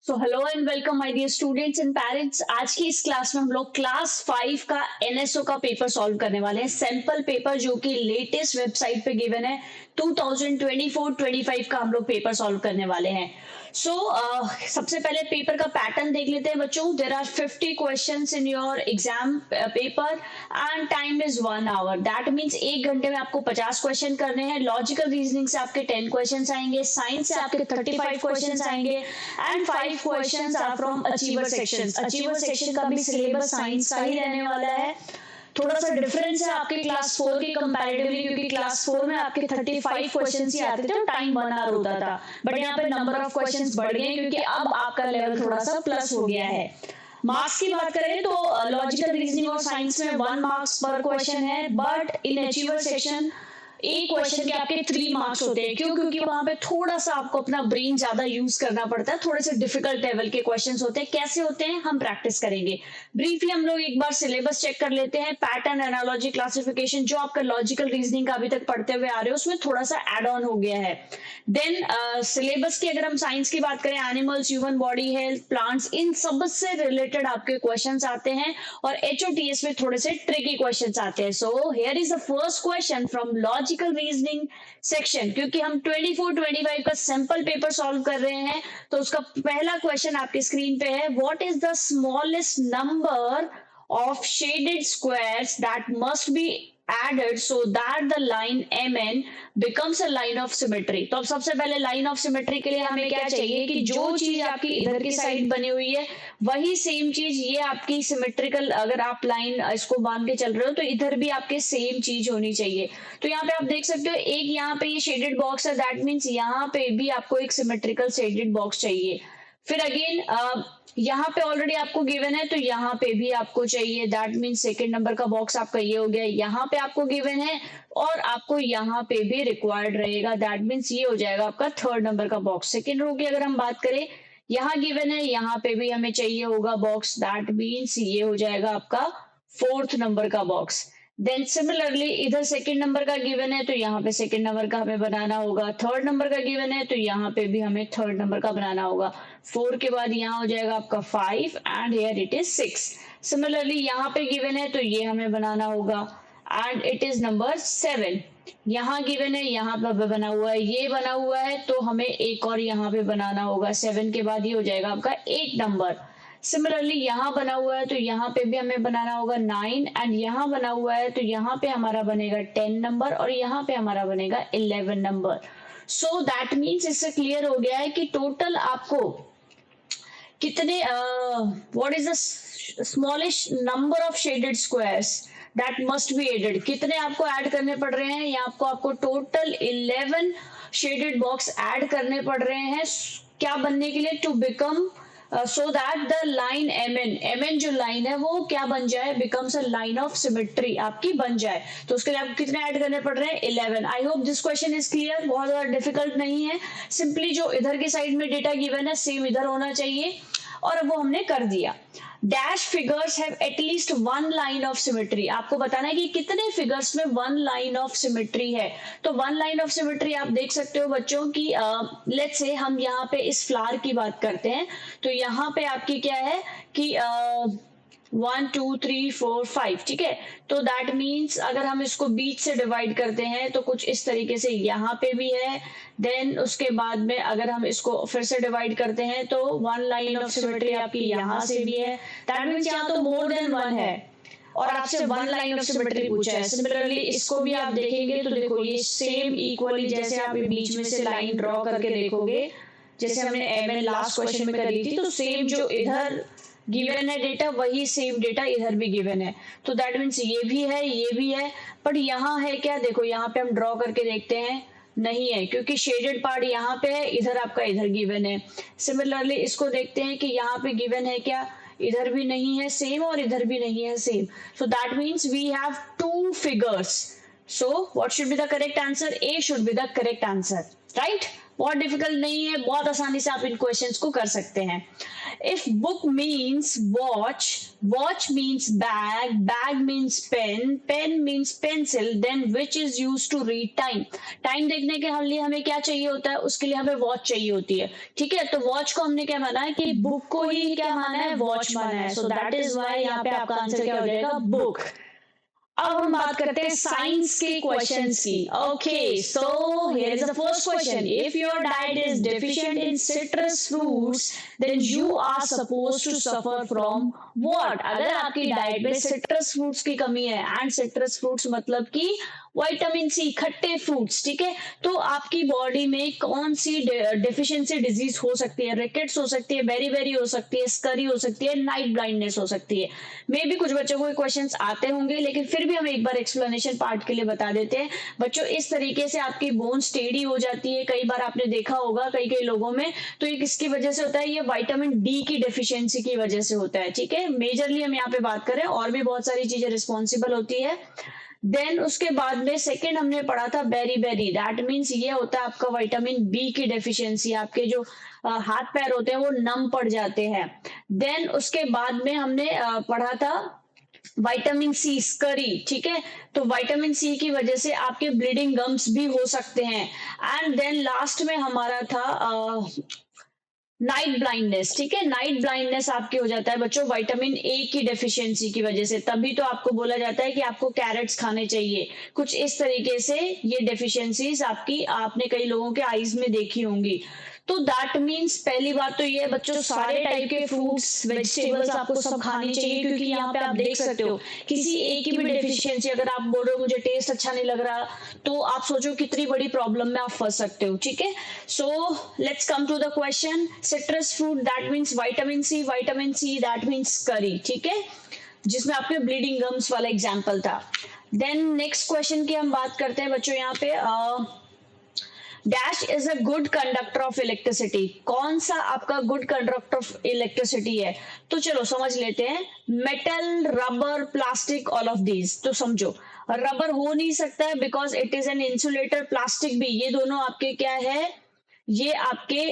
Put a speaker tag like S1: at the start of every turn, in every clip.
S1: So hello and welcome my dear students and parents. आज की इस क्लास में हम लोग क्लास 5 का एनएसओ का पेपर सॉल्व करने वाले हैं। सैंपल पेपर जो कि लेटेस्ट वेबसाइट पे गिवन है 2024-25 का हम लोग पेपर सॉल्व करने वाले हैं। सबसे पहले पेपर का पैटर्न देख लेते हैं बच्चों। There are 50 questions in your exam paper and time is 1 hour. That means 1 घंटे में आपको 50 क्वेश्चन करने हैं। लॉजिकल रीजनिंग से आपके 10 क्वेश्चंस आएंगे, साइंस से आपके 35 क्वेश्चंस आएंगे and 5 questions are from achiever section. Achiever section का भी सिलेबस साइंस का ही रहने वाला है। थोड़ा सा डिफरेंस है आपके क्लास 4 के कंपैरेटिवली, क्योंकि क्लास 4 में आपके 35 क्वेश्चंस ही आते थे और टाइम 1 आवर होता था, बट यहाँ पे नंबर ऑफ क्वेश्चंस बढ़ गए क्योंकि अब आपका लेवल थोड़ा सा प्लस हो गया है। मार्क्स की बात करें तो लॉजिकल रीजनिंग और साइंस में 1 मार्क्स पर क्वेश्चन है, बट इन अचीवर सेक्शन एक क्वेश्चन के आपके 3 मार्क्स होते हैं। क्यों? क्योंकि वहां पे थोड़ा सा आपको अपना ब्रेन ज्यादा यूज करना पड़ता है, थोड़े से डिफिकल्ट लेवल के क्वेश्चंस होते हैं। कैसे होते हैं हम प्रैक्टिस करेंगे। ब्रीफली हम लोग एक बार सिलेबस चेक कर लेते हैं। पैटर्न, एनालॉजी, क्लासिफिकेशन जो आपका लॉजिकल रीजनिंग का अभी तक पढ़ते हुए आ रहे हो उसमें थोड़ा सा एड ऑन हो गया है। देन सिलेबस की अगर हम साइंस की बात करें, animals, human body, health, plants, इन सब से रिलेटेड आपके क्वेश्चंस आते हैं और एचओटीएस में थोड़े से ट्रिकी क्वेश्चंस आते हैं। सो here is the first question from logical reasoning section. क्योंकि हम 24-25 का सैंपल पेपर सॉल्व कर रहे हैं तो उसका पहला क्वेश्चन आपके स्क्रीन पे है। What is the smallest number of shaded squares that must be added so that the line MN becomes a line of symmetry। तो अब सबसे पहले लाइन ऑफ सिमेट्री के लिए हमें क्या चाहिए कि जो चीज आपकी इधर की साइड बनी हुई है वही सेम चीज ये आपकी सिमेट्रिकल, अगर आप लाइन इसको बांध के चल रहे हो तो इधर भी आपके सेम चीज होनी चाहिए। तो यहाँ पे आप देख सकते हो एक यहाँ पे ये शेडेड बॉक्स है, दैट मीन्स यहाँ पे भी आपको एक सिमेट्रिकल शेडेड बॉक्स चाहिए। फिर अगेन यहाँ पे ऑलरेडी आपको गिवन है तो यहाँ पे भी आपको चाहिए, दैट मीन सेकेंड नंबर का बॉक्स आपका ये हो गया। यहाँ पे आपको गिवन है और आपको यहाँ पे भी रिक्वायर्ड रहेगा, दैट मीन्स ये हो जाएगा आपका थर्ड नंबर का बॉक्स। सेकेंड रो की अगर हम बात करें, यहाँ गिवन है, यहाँ पे भी हमें चाहिए होगा बॉक्स, दैट मीन्स ये हो जाएगा आपका फोर्थ नंबर का बॉक्स। देन सिमिलरली इधर सेकंड नंबर का गिवन है तो यहाँ पे सेकंड नंबर का हमें बनाना होगा। थर्ड नंबर का गिवन है तो यहाँ पे भी हमें थर्ड नंबर का बनाना होगा। 4 के बाद यहाँ हो जाएगा आपका 5 and here it is 6। Similarly यहाँ पे गिवन है तो ये हमें बनाना होगा एंड इट इज नंबर 7। यहाँ गिवन है, यहाँ पे बना हुआ है, ये बना हुआ है तो हमें एक और यहाँ पे बनाना होगा। 7 के बाद ये हो जाएगा आपका 8 नंबर। सिमिलरली यहाँ बना हुआ है तो यहाँ पे भी हमें बनाना होगा 9 एंड यहाँ बना हुआ है तो यहाँ पे हमारा बनेगा 10 नंबर और यहाँ पे हमारा बनेगा 11 नंबर। सो दैट मीन्स इससे क्लियर हो गया है कि टोटल आपको कितने what is the smallest number of shaded squares that must be added, कितने आपको ऐड करने पड़ रहे हैं। यहाँ आपको टोटल 11 शेडेड बॉक्स ऐड करने पड़ रहे हैं। क्या बनने के लिए? To become so that the line MN जो लाइन है वो क्या बन जाए, becomes a line of symmetry आपकी बन जाए। तो उसके लिए आपको कितने ऐड करने पड़ रहे हैं? 11। आई hope this question is clear, बहुत ज्यादा डिफिकल्ट नहीं है। सिंपली जो इधर की साइड में डेटा गिवन है सेम इधर होना चाहिए और अब वो हमने कर दिया। Dash figures have at least 1 line of symmetry. आपको बताना है कि कितने फिगर्स में 1 लाइन ऑफ सिमेट्री है। तो 1 लाइन ऑफ सिमेट्री आप देख सकते हो बच्चों की, लेट्स से हम यहाँ पे इस फ्लावर की बात करते हैं तो यहाँ पे आपकी क्या है कि 1 2 3 4 5, ठीक है। तो दैट मीन्स अगर हम इसको बीच से डिवाइड करते हैं तो कुछ इस तरीके से यहाँ पे भी है। देन उसके बाद में अगर हम इसको फिर से डिवाइड करते हैं तो 1 लाइन ऑफ सिमेट्री आपकी यहाँ से भी है। दैट मीन्स यहाँ तो मोर देन 1 है और आपसे 1 लाइन ऑफ सिमेट्री पूछा है। सिमिलरली इसको भी आप देखेंगे तो देखो ये सेम इक्वली, जैसे आप बीच में से लाइन ड्रॉ करके देखोगे जैसे हमने MN लास्ट क्वेश्चन में करी थी, तो सेम जो इधर गिवन है डेटा वही सेम डेटा इधर भी गिवन है। तो दैट मीन्स ये भी है, ये भी है, बट यहाँ है क्या? देखो यहाँ पे हम ड्रॉ करके देखते हैं, नहीं है क्योंकि शेडेड पार्ट यहाँ पे है, इधर आपका इधर गिवन है। सिमिलरली इसको देखते हैं कि यहाँ पे गिवन है क्या? इधर भी नहीं है सेम और इधर भी नहीं है same. So that means we have 2 figures. So what should be the correct answer? A should be the correct answer, right? बहुत डिफिकल्ट नहीं है, बहुत आसानी से आप इन क्वेश्चंस को कर सकते हैं। If book means watch, watch means bag, bag means pen, pen means pencil, then which is use to read time. Time देखने के लिए हमें क्या चाहिए होता है, उसके लिए हमें वॉच चाहिए होती है। ठीक है, तो वॉच को हमने क्या माना है कि बुक को ही क्या माना है, वॉच माना है। सो दैट इज वाई यहाँ पे आपका आंसर क्या हो जाएगा, बुक। अब हम बात करते हैं साइंस के क्वेश्चंस की। Okay, so here is the first question, if your diet is deficient in citrus fruits then you are supposed to suffer from what. अगर आपकी डाइट में सिट्रस फ्रूट्स की कमी है, एंड सिट्रस फ्रूट्स मतलब कि विटामिन सी, खट्टे fruits, ठीक है, तो आपकी बॉडी में कौन सी डेफिशिएंसी डिजीज हो सकती है, रिकेट्स हो सकती है, बेरी हो सकती है, स्करी हो सकती है, नाइट ब्लाइंडनेस हो सकती है। मे भी कुछ बच्चों को क्वेश्चंस आते होंगे, लेकिन फिर भी हम एक बार एक्सप्लेनेशन पार्ट के लिए बता देते हैं। बच्चों, इस तरीके से आपकी बोन स्टेडी हो जाती है, कई बार आपने देखा होगा कई लोगों में, तो ये किसकी वजह से होता है, ये विटामिन डी की डेफिशिएंसी की वजह से होता है। ठीक है, मेजरली हम यहाँ पे बात करें, और भी बहुत सारी चीजें रिस्पॉन्सिबल होती है। देन उसके बाद में सेकंड हमने पढ़ा था बेरी, दैट मीन्स ये होता है आपका विटामिन बी की डेफिशिएंसी, आपके जो हाथ पैर होते हैं वो नम पड़ जाते हैं। देन उसके बाद में हमने पढ़ा था विटामिन सी, स्करी, ठीक है, तो विटामिन सी की वजह से आपके ब्लीडिंग गम्स भी हो सकते हैं। एंड देन लास्ट में हमारा था नाइट ब्लाइंडनेस। ठीक है, नाइट ब्लाइंडनेस आपकी हो जाता है बच्चों विटामिन ए की डेफिशिएंसी की वजह से, तभी तो आपको बोला जाता है कि आपको कैरेट्स खाने चाहिए। कुछ इस तरीके से ये डेफिशिएंसीज आपकी, आपने कई लोगों के आईज में देखी होंगी। तो दैट मीन्स पहली बात तो ये है बच्चों, सारे टाइप के फ्रूट्स वेजिटेबल्स आपको सब खाने चाहिए, क्योंकि यहाँ पे आप देख सकते हो किसी एक की भी डेफिशिएंसी, अगर आप बोल रहे हो मुझे टेस्ट अच्छा नहीं लग रहा, तो आप सोचो कितनी बड़ी प्रॉब्लम में आप फंस सकते हो। ठीक है, so let's come to the question. Citrus fruit that means vitamin C that means scurvy, ठीक है, जिसमें आपके ब्लीडिंग गम्स वाला एग्जाम्पल था। देन नेक्स्ट क्वेश्चन की हम बात करते हैं बच्चों, यहाँ पे dash is a good conductor of electricity. कौन सा आपका गुड कंडक्टर ऑफ इलेक्ट्रिसिटी है, तो चलो समझ लेते हैं। Metal, rubber, plastic, all of these. तो समझो, रबर हो नहीं सकता है because it is an insulator, plastic भी, ये दोनों आपके क्या है, ये आपके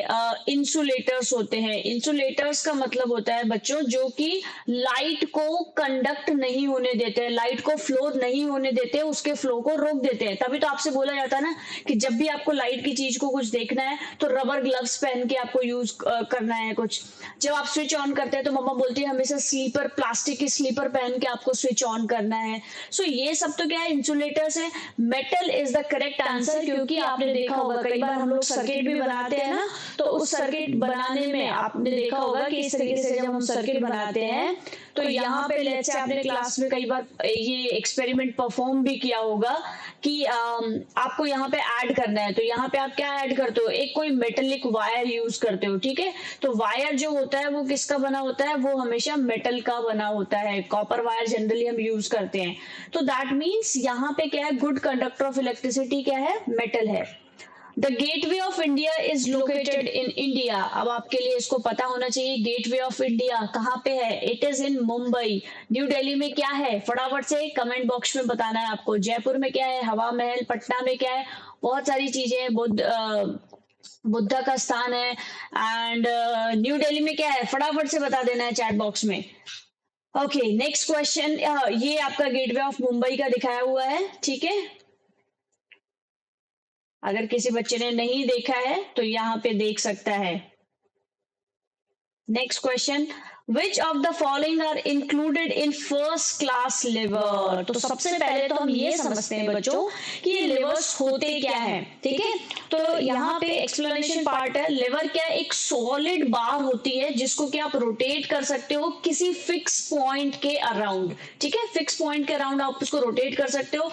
S1: इंसुलेटर्स होते हैं। इंसुलेटर्स का मतलब होता है बच्चों जो कि लाइट को कंडक्ट नहीं होने देते, लाइट को फ्लो नहीं होने देते, उसके फ्लो को रोक देते हैं। तभी तो आपसे बोला जाता है ना कि जब भी आपको लाइट की चीज को कुछ देखना है तो रबर ग्लव्स पहन के आपको यूज करना है। कुछ जब आप स्विच ऑन करते हैं तो मम्मा बोलती है हमेशा स्लीपर, प्लास्टिक की स्लीपर पहन के आपको स्विच ऑन करना है। सो ये सब तो क्या है, इंसुलेटर्स है। Metal is the correct answer, क्योंकि आपने देखा होगा कई बार हम लोग सर्किट भी बनाते हैं ना, तो उस सर्किट बनाने में आपने देखा होगा कि इस तरीके से जब हम सर्किट बनाते हैं तो यहाँ पे लेट्स से आपने क्लास में कई बार ये एक्सपेरिमेंट परफॉर्म भी किया होगा कि आपको यहाँ पे ऐड करना है, तो यहाँ पे आप क्या ऐड करते हो, एक कोई मेटेलिक वायर यूज करते हो। ठीक है, तो वायर जो होता है वो किसका बना होता है, वो हमेशा मेटल का बना होता है। कॉपर वायर जनरली हम यूज करते हैं। तो दैट मीन्स यहाँ पे क्या है, गुड कंडक्टर ऑफ इलेक्ट्रिसिटी क्या है, मेटल है। The gateway of India is located in India. अब आपके लिए इसको पता होना चाहिए, गेटवे ऑफ इंडिया कहाँ पे है, it is in Mumbai. New Delhi में क्या है, फटाफट से कमेंट बॉक्स में बताना है आपको। जयपुर में क्या है, हवा महल। पटना में क्या है, बहुत सारी चीजें हैं, बुद्धा का स्थान है। एंड न्यू दिल्ली में क्या है, फटाफट से बता देना है चैट बॉक्स में। ओके, नेक्स्ट क्वेश्चन, ये आपका गेटवे ऑफ मुंबई का दिखाया हुआ है। ठीक है, अगर किसी बच्चे ने नहीं देखा है तो यहाँ पे देख सकता है। Next question, Which of the following are included in first class liver? तो सबसे पहले तो हम ये समझते हैं बच्चों कि ये लिवर्स होते क्या है। ठीक है, तो यहाँ पे एक्सप्लेनेशन पार्ट है। लिवर क्या, एक सॉलिड बार होती है जिसको कि आप रोटेट कर सकते हो किसी फिक्स पॉइंट के अराउंड। ठीक है, फिक्स पॉइंट के अराउंड आप उसको रोटेट कर सकते हो।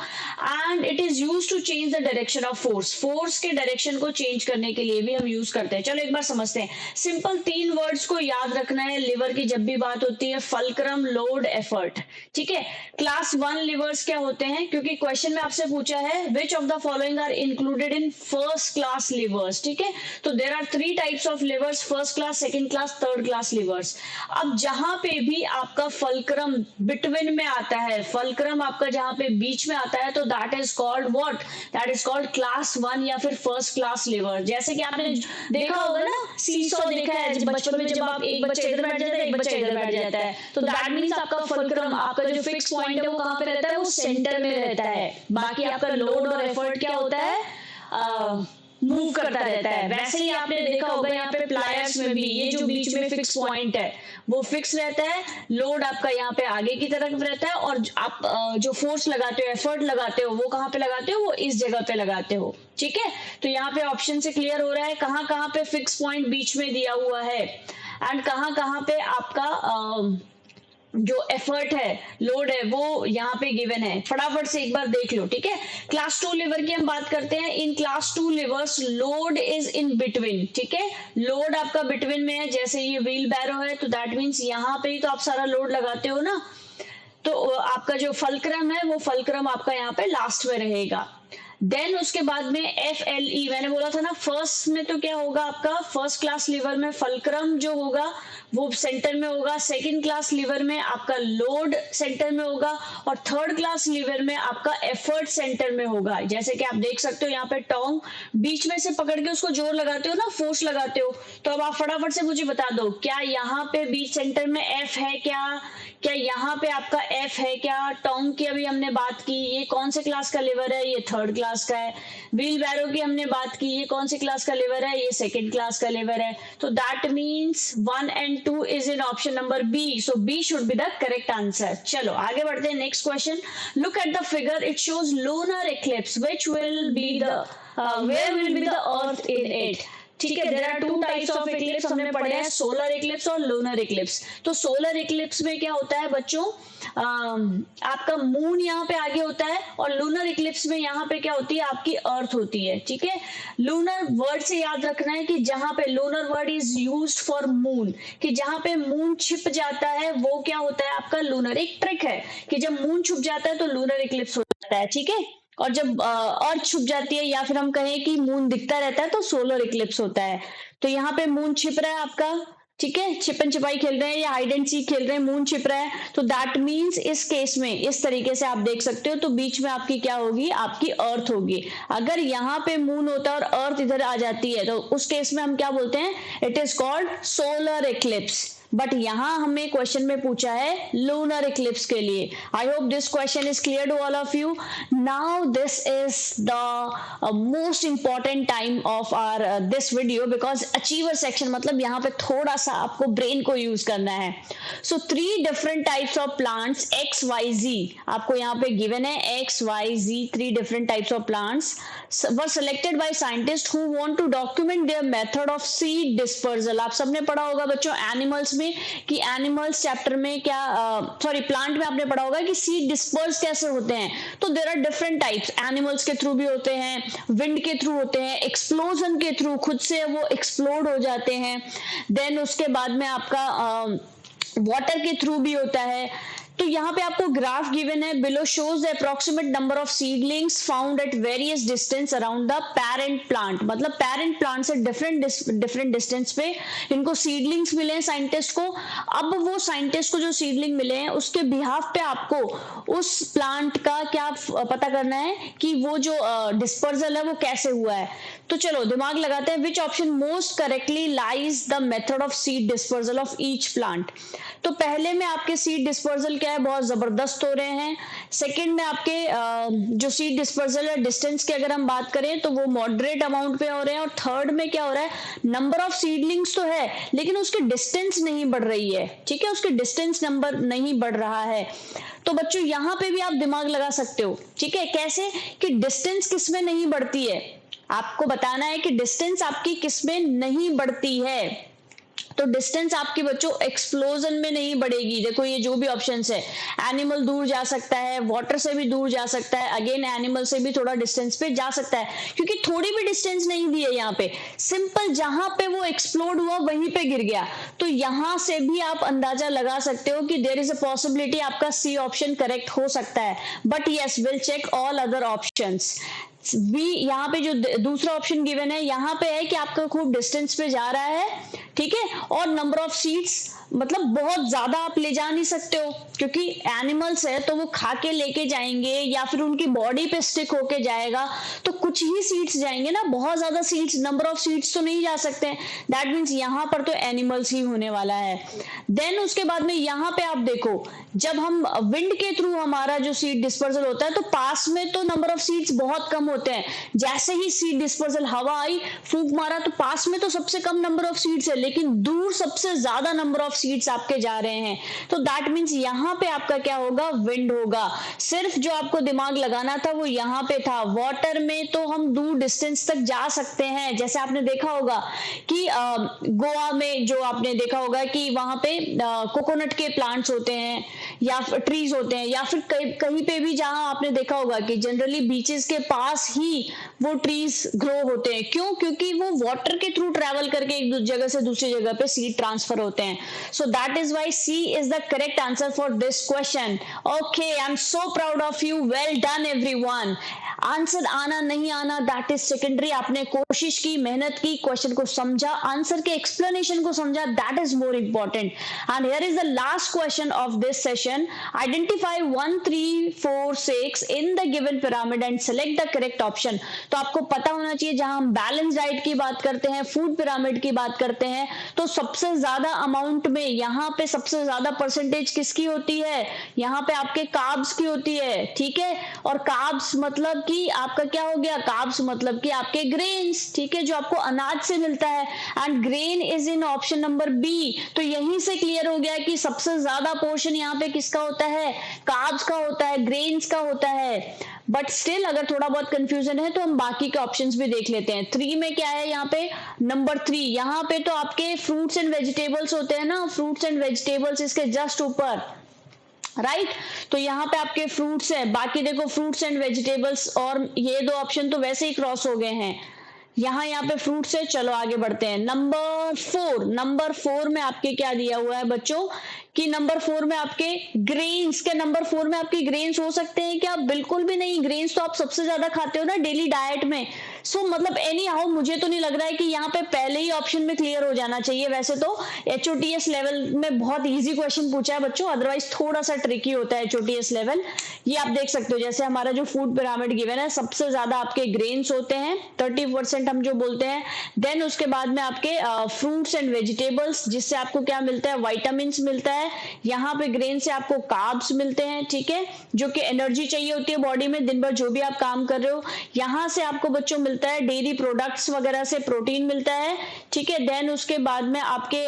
S1: And it is use to change the direction of force, force के डायरेक्शन को चेंज करने के लिए भी हम यूज करते हैं। चलो एक बार समझते हैं, सिंपल 3 वर्ड्स को याद रखना है लिवर की जब भी बात होती है, फल्क्रम, लोड, एफर्ट, ठीक है। क्लास 1 लिवर्स क्या होते हैं, क्योंकि क्वेश्चन में आपसे पूछा है which of the following are included in first class levers, ठीक है। तो there are 3 types of levers, first class, second class, third class levers. अब जहां पे भी आपका फल्क्रम बिटवीन में आता है, फल्क्रम आपका जहां पे बीच में आता है, तो that is called what, that is called class 1 या फिर फर्स्ट क्लास लिवर। जैसे कि आपने देखा होगा ना, सीसॉ देखा है बचपन में, जब आप एक बच्चा इधर बैठ जाता है, एक बच्चा इधर बैठ जाता है, तो दैट मींस आपका फल्क्रम, आपका जो फिक्स पॉइंट है वो कहां पे रहता है, वो सेंटर में रहता है। बाकी आपका लोड और एफर्ट क्या होता है, मूव करता रहता है। वैसे ही आपने देखा होगा यहाँ पे प्लायर्स में भी ये जो बीच में फिक्स पॉइंट है वो फिक्स रहता है, लोड आपका यहाँ पे आगे की तरफ रहता है, और आप जो फोर्स लगाते हो, एफर्ट लगाते हो, वो कहाँ पे लगाते हो, वो इस जगह पे लगाते हो, ठीक है। तो यहाँ पे ऑप्शन से क्लियर हो रहा है कहाँ कहाँ पे फिक्स पॉइंट बीच में दिया हुआ है, एंड कहाँ कहाँ पे आपका जो एफर्ट है, लोड है, वो यहाँ पे गिवन है। फटाफट से एक बार देख लो, ठीक है। क्लास 2 लिवर की हम बात करते हैं। In class 2 levers load is in between, ठीक है, लोड आपका बिटवीन में है। जैसे ये व्हील बैरो है, तो दैट मीन्स यहाँ पे ही तो आप सारा लोड लगाते हो ना, तो आपका जो फल्क्रम है वो फल्क्रम आपका यहाँ पे लास्ट में रहेगा। देन उसके बाद में FLE, मैंने बोला था ना फर्स्ट में तो क्या होगा, आपका फर्स्ट क्लास लिवर में फल्क्रम जो होगा वो सेंटर में होगा, सेकंड क्लास लिवर में आपका लोड सेंटर में होगा, और थर्ड क्लास लिवर में आपका एफर्ट सेंटर में होगा। जैसे कि आप देख सकते हो यहाँ पे टोंग बीच में से पकड़ के उसको जोर लगाते हो ना, फोर्स लगाते हो। तो अब आप फटाफट से मुझे बता दो, क्या यहाँ पे बीच सेंटर में F है, क्या यहाँ पे आपका F है क्या? टोंग की अभी हमने बात की, ये कौन से क्लास का लिवर है, ये थर्ड क्लास का है। व्हील बैरो की हमने बात की, ये कौन सी क्लास का लिवर है, ये सेकंड क्लास का लिवर है। तो that means 1 and 2 is in option number B. So B should be the correct answer. चलो आगे बढ़ते हैं, next question. Look at the figure. It shows lunar eclipse. Which will be the where will be the Earth in it? ठीक है, there are 2 types of eclipse हमने पढ़े हैं, solar eclipse और लूनर इक्लिप्स। तो सोलर इक्लिप्स में क्या होता है बच्चों, आपका मून यहाँ पे आगे होता है, और लूनर इक्लिप्स में यहाँ पे क्या होती है, आपकी अर्थ होती है, ठीक है। लूनर वर्ड से याद रखना है कि जहां पे lunar word is used for moon, कि जहां पे मून छिप जाता है वो क्या होता है आपका लूनर। एक ट्रिक है कि जब मून छुप जाता है तो लूनर इक्लिप्स हो जाता है, ठीक है। और जब अर्थ छुप जाती है या फिर हम कहें कि मून दिखता रहता है तो सोलर इक्लिप्स होता है। तो यहाँ पे मून छिप रहा है आपका, ठीक है, छिपन छिपाई खेल रहे हैं या हाइड एंड सीक खेल रहे हैं, मून छिप रहा है, तो दैट मींस इस केस में इस तरीके से आप देख सकते हो, तो बीच में आपकी क्या होगी, आपकी अर्थ होगी। अगर यहाँ पे मून होता है और अर्थ इधर आ जाती है तो उस केस में हम क्या बोलते हैं, it is called solar Eclipse. But यहाँ हमें क्वेश्चन में पूछा है लूनर इक्लिप्स के लिए। I hope this question is clear to all of you. Now this is the most important time of our this video, because achiever section मतलब यहाँ पे थोड़ा सा आपको ब्रेन को यूज करना है। सो 3 different types of plants XYZ आपको यहाँ पे गिवन है, XYZ 3 different types of plants were selected by scientists who want to document their method of seed dispersal। आप सबने पढ़ा होगा बच्चों एनिमल्स में कि एनिमल्स चैप्टर में क्या प्लांट में आपने पढ़ा होगा कि सीड डिस्पर्स कैसे होते हैं। तो there are different types, animals के थ्रू भी होते हैं, विंड के थ्रू होते हैं, एक्सप्लोजन के थ्रू खुद से वो एक्सप्लोड हो जाते हैं, देन उसके बाद में आपका वाटर के थ्रू भी होता है। तो यहाँ पे आपको ग्राफ गिवन है, below shows the approximate number of seedlings found at various distance around the parent plant. मतलब पेरेंट प्लांट से डिफरेंट डिस्टेंस पे इनको सीडलिंग्स मिले हैं साइंटिस्ट को। अब वो साइंटिस्ट को जो सीडलिंग मिले हैं उसके बिहाफ पे आपको उस प्लांट का क्या पता करना है कि वो जो डिस्पर्सल है वो कैसे हुआ है। तो चलो दिमाग लगाते हैं, which option most correctly lies the method of seed dispersal of each plant. तो पहले में आपके सीड डिस्पर्सल क्या है, बहुत जबरदस्त हो रहे हैं। सेकंड में आपके जो सीड डिस्पर्सल है डिस्टेंस की अगर हम बात करें तो वो मॉडरेट अमाउंट पे हो रहे हैं। और थर्ड में क्या हो रहा है, नंबर ऑफ सीडलिंग्स तो है लेकिन उसकी डिस्टेंस नहीं बढ़ रही है, ठीक है, उसके डिस्टेंस नंबर नहीं बढ़ रहा है। तो बच्चों यहाँ पे भी आप दिमाग लगा सकते हो, ठीक है, कैसे कि डिस्टेंस किसमें नहीं बढ़ती है, आपको बताना है कि डिस्टेंस आपकी किसमें नहीं बढ़ती है। तो डिस्टेंस आपकी बच्चों एक्सप्लोजन में नहीं बढ़ेगी। देखो ये जो भी ऑप्शंस है, एनिमल दूर जा सकता है, वाटर से भी दूर जा सकता है, अगेन एनिमल से भी थोड़ा डिस्टेंस पे जा सकता है, क्योंकि थोड़ी भी डिस्टेंस नहीं दी है यहाँ पे, सिंपल जहां पे वो एक्सप्लोड हुआ वहीं पे गिर गया। तो यहां से भी आप अंदाजा लगा सकते हो कि देयर इज अ पॉसिबिलिटी आपका सी ऑप्शन करेक्ट हो सकता है। But yes, will check all other options. B, यहाँ पे जो दूसरा ऑप्शन गिवन है यहाँ पे है कि आपका खूब डिस्टेंस पे जा रहा है, ठीक है, और नंबर ऑफ सीट्स मतलब बहुत ज्यादा आप ले जा नहीं सकते हो, क्योंकि एनिमल्स है तो वो खा के लेके जाएंगे या फिर उनकी बॉडी पे स्टिक होके जाएगा, तो कुछ ही सीट्स जाएंगे ना, बहुत ज्यादा सीट्स, नंबर ऑफ सीट्स तो नहीं जा सकते। दैट मीन्स यहाँ पर तो एनिमल्स ही होने वाला है। देन उसके बाद में यहाँ पे आप देखो, जब हम विंड के थ्रू हमारा जो सीट डिस्पर्सल होता है तो पास में तो नंबर ऑफ सीट्स बहुत कम होते हैं। जैसे ही सीट डिस्पर्सल, हवा आई, फूंक मारा, तो पास में तो सबसे कम नंबर ऑफ सीट्स है, लेकिन दूर सबसे ज्यादा नंबर ऑफ सीट्स आपके जा रहे हैं। तो दैट मीन्स यहाँ पे आपका क्या होगा, विंड होगा। सिर्फ जो आपको दिमाग लगाना था वो यहाँ पे था। वाटर में तो हम दूर डिस्टेंस तक जा सकते हैं, जैसे आपने देखा होगा कि गोवा में जो आपने देखा होगा कि वहां पे कोकोनट के प्लांट्स होते हैं या ट्रीज होते हैं, या फिर कहीं पे भी जहां आपने देखा होगा कि जनरली बीचेस के पास ही वो ट्रीज ग्रो होते हैं। क्यों? क्योंकि वो वाटर के थ्रू ट्रेवल करके एक जगह से दूसरी जगह पे सीड ट्रांसफर होते हैं। So that is why C is the correct answer for this question. Okay, I am so proud of you, well done everyone. Answer आना नहीं आना दैट इज सेकेंडरी। आपने कोशिश की, मेहनत की, क्वेश्चन को समझा, आंसर के एक्सप्लेनेशन को समझा, that is more important. And here is the last question of this session. Identify 1, 3, 4, 6 in the given pyramid and select the correct option। तो आपको पता होना चाहिए, जहां हम बैलेंस डाइट की बात करते हैं, फूड पिरामिड की बात करते हैं, तो सबसे ज्यादा अमाउंट में यहाँ पे सबसे ज्यादा परसेंटेज किसकी होती है? यहाँ पे आपके कार्ब्स की होती है, ठीक है। और कार्ब्स मतलब कि आपका क्या हो गया, कार्ब्स मतलब कि आपके ग्रेन्स, ठीक है, जो आपको अनाज से मिलता है। And grain is in option number B. तो यहीं से क्लियर हो गया कि सबसे ज्यादा पोर्शन यहाँ पे किसका होता है, कार्ब्स का होता है, ग्रेन्स का होता है। बट स्टिल अगर थोड़ा बहुत कंफ्यूजन है तो हम बाकी के ऑप्शंस भी देख लेते हैं। 3 में क्या है, यहाँ पे नंबर 3, यहाँ पे तो आपके फ्रूट्स एंड वेजिटेबल्स होते हैं ना, फ्रूट्स एंड वेजिटेबल्स इसके जस्ट ऊपर, राइट तो यहाँ पे आपके फ्रूट्स है। बाकी देखो फ्रूट्स एंड वेजिटेबल्स, और ये दो ऑप्शन तो वैसे ही क्रॉस हो गए हैं। यहाँ पे फ्रूट्स है। चलो आगे बढ़ते हैं। नंबर 4 में आपके क्या दिया हुआ है बच्चों, कि नंबर 4 में आपके ग्रेन्स के, नंबर 4 में आपके ग्रेन्स हो सकते हैं क्या? बिल्कुल भी नहीं। ग्रेन्स तो आप सबसे ज्यादा खाते हो ना डेली डाइट में। सो मतलब एनी हाउ मुझे तो नहीं लग रहा है कि यहाँ पे पहले ही ऑप्शन में क्लियर हो जाना चाहिए। वैसे तो HOTS लेवल में बहुत इजी क्वेश्चन पूछा है बच्चों, अदरवाइज थोड़ा सा ट्रिकी होता है HOTS लेवल। ये आप देख सकते हो, जैसे हमारा जो फूड पिरामिड गिवन है, सबसे ज्यादा आपके ग्रेन्स होते हैं, 30% हम जो बोलते हैं। देन उसके बाद में आपके फ्रूट्स एंड वेजिटेबल्स, जिससे आपको क्या मिलता है, वाइटामिन मिलता है। यहाँ पे ग्रेन से आपको कार्ब्स मिलते हैं, ठीक है, जो कि एनर्जी चाहिए होती है बॉडी में दिन भर जो भी आप काम कर रहे हो। यहाँ से आपको बच्चों मिलता है डेयरी प्रोडक्ट्स वगैरह से प्रोटीन मिलता है, ठीक है। देन उसके बाद में आपके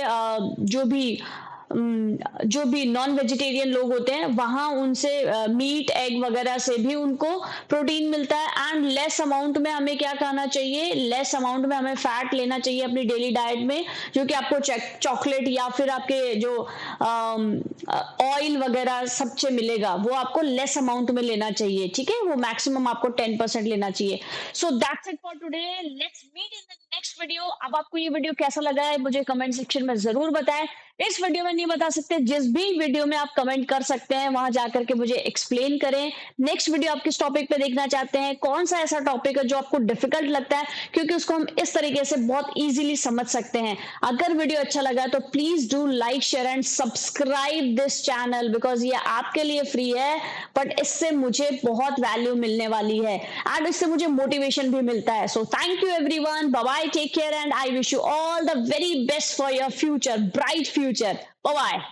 S1: जो भी नॉन वेजिटेरियन लोग होते हैं वहां उनसे मीट एग वगैरह से भी उनको प्रोटीन मिलता है। एंड लेस अमाउंट में हमें क्या खाना चाहिए, लेस अमाउंट में हमें फैट लेना चाहिए अपनी डेली डाइट में, जो कि आपको चॉकलेट या फिर आपके जो ऑयल वगैरह सबसे मिलेगा वो आपको लेस अमाउंट में लेना चाहिए, ठीक है। वो मैक्सिमम आपको 10% लेना चाहिए। So that's it for today, let's meet in the next video. अब आपको ये वीडियो कैसा लगा है मुझे कमेंट सेक्शन में जरूर बताएं। इस वीडियो में नहीं बता सकते, जिस भी वीडियो में आप कमेंट कर सकते हैं वहां जाकर के मुझे एक्सप्लेन करें। नेक्स्ट वीडियो आप किस टॉपिक पे देखना चाहते हैं, कौन सा ऐसा टॉपिक है जो आपको डिफिकल्ट लगता है, क्योंकि उसको हम इस तरीके से बहुत इजीली समझ सकते हैं। अगर वीडियो अच्छा लगा तो please do like, share and subscribe this channel, because ये आपके लिए फ्री है, बट इससे मुझे बहुत वैल्यू मिलने वाली है एंड इससे मुझे मोटिवेशन भी मिलता है। So thank you everyone, bye bye, take care and I wish you all the very best for your future, bright future. Bye bye.